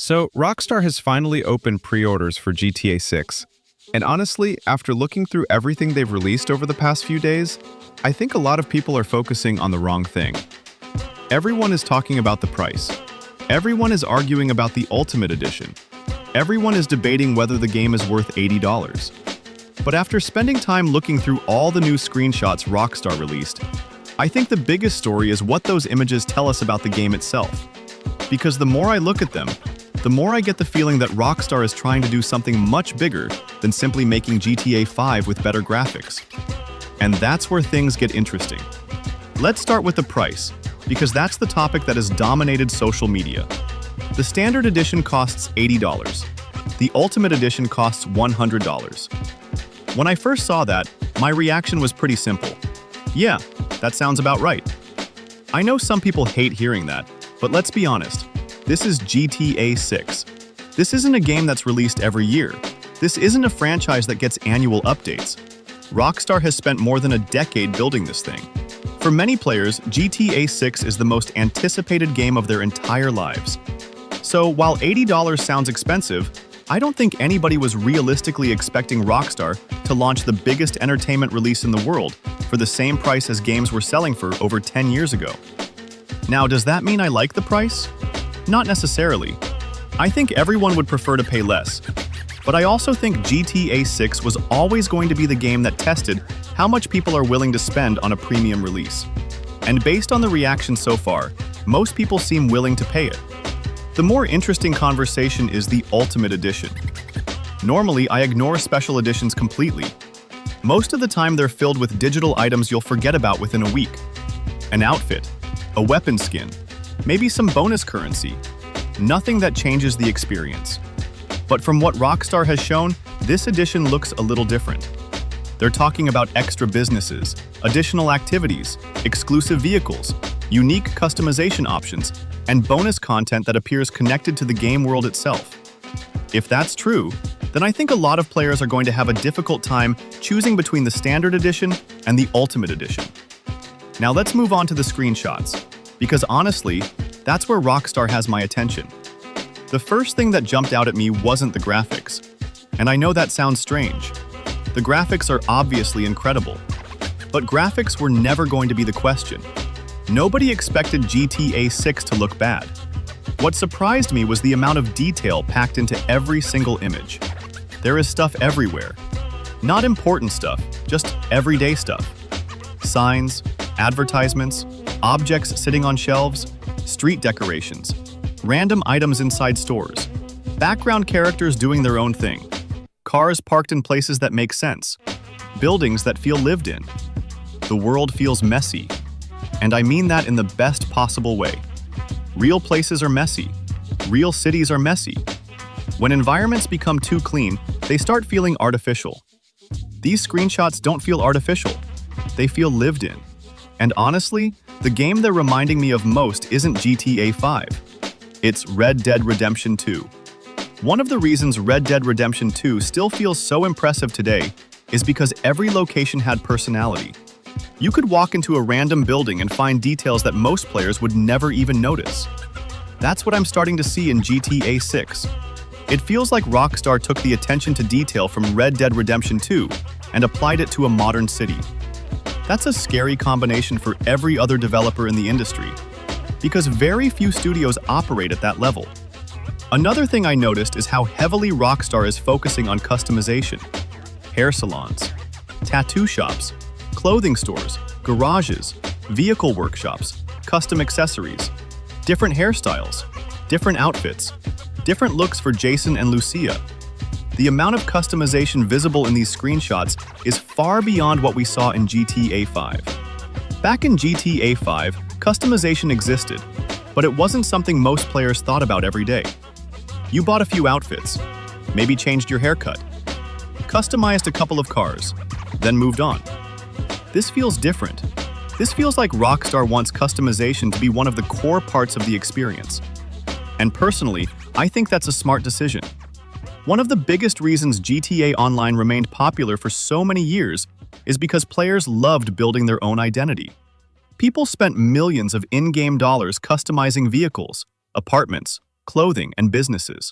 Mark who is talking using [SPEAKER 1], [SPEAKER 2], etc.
[SPEAKER 1] So, Rockstar has finally opened pre-orders for GTA 6. And honestly, after looking through everything they've released over the past few days, I think a lot of people are focusing on the wrong thing. Everyone is talking about the price. Everyone is arguing about the Ultimate Edition. Everyone is debating whether the game is worth $80. But after spending time looking through all the new screenshots Rockstar released, I think the biggest story is what those images tell us about the game itself. Because the more I look at them, the more I get the feeling that Rockstar is trying to do something much bigger than simply making GTA 5 with better graphics. And that's where things get interesting. Let's start with the price, because that's the topic that has dominated social media. The Standard Edition costs $80. The Ultimate Edition costs $100. When I first saw that, my reaction was pretty simple. Yeah, that sounds about right. I know some people hate hearing that, but let's be honest. This is GTA 6. This isn't a game that's released every year. This isn't a franchise that gets annual updates. Rockstar has spent more than a decade building this thing. For many players, GTA 6 is the most anticipated game of their entire lives. So while $80 sounds expensive, I don't think anybody was realistically expecting Rockstar to launch the biggest entertainment release in the world for the same price as games were selling for over 10 years ago. Now, does that mean I like the price? Not necessarily. I think everyone would prefer to pay less. But I also think GTA 6 was always going to be the game that tested how much people are willing to spend on a premium release. And based on the reaction so far, most people seem willing to pay it. The more interesting conversation is the Ultimate Edition. Normally, I ignore special editions completely. Most of the time, they're filled with digital items you'll forget about within a week. An outfit, a weapon skin, maybe some bonus currency. Nothing that changes the experience. But from what Rockstar has shown, this edition looks a little different. They're talking about extra businesses, additional activities, exclusive vehicles, unique customization options, and bonus content that appears connected to the game world itself. If that's true, then I think a lot of players are going to have a difficult time choosing between the Standard Edition and the Ultimate Edition. Now let's move on to the screenshots, because honestly, that's where Rockstar has my attention. The first thing that jumped out at me wasn't the graphics. And I know that sounds strange. The graphics are obviously incredible. But graphics were never going to be the question. Nobody expected GTA 6 to look bad. What surprised me was the amount of detail packed into every single image. There is stuff everywhere. Not important stuff, just everyday stuff. Signs, advertisements, objects sitting on shelves, street decorations, random items inside stores, background characters doing their own thing, cars parked in places that make sense, buildings that feel lived in. The world feels messy, and I mean that in the best possible way. Real places are messy. Real cities are messy. When environments become too clean, they start feeling artificial. These screenshots don't feel artificial. They feel lived in. And honestly, the game they're reminding me of most isn't GTA 5. It's Red Dead Redemption 2. One of the reasons Red Dead Redemption 2 still feels so impressive today is because every location had personality. You could walk into a random building and find details that most players would never even notice. That's what I'm starting to see in GTA 6. It feels like Rockstar took the attention to detail from Red Dead Redemption 2 and applied it to a modern city. That's a scary combination for every other developer in the industry, because very few studios operate at that level. Another thing I noticed is how heavily Rockstar is focusing on customization. Hair salons, tattoo shops, clothing stores, garages, vehicle workshops, custom accessories, different hairstyles, different outfits, different looks for Jason and Lucia. The amount of customization visible in these screenshots is far beyond what we saw in GTA 5. Back in GTA 5, customization existed, but it wasn't something most players thought about every day. You bought a few outfits, maybe changed your haircut, customized a couple of cars, then moved on. This feels different. This feels like Rockstar wants customization to be one of the core parts of the experience. And personally, I think that's a smart decision. One of the biggest reasons GTA Online remained popular for so many years is because players loved building their own identity. People spent millions of in-game dollars customizing vehicles, apartments, clothing, and businesses.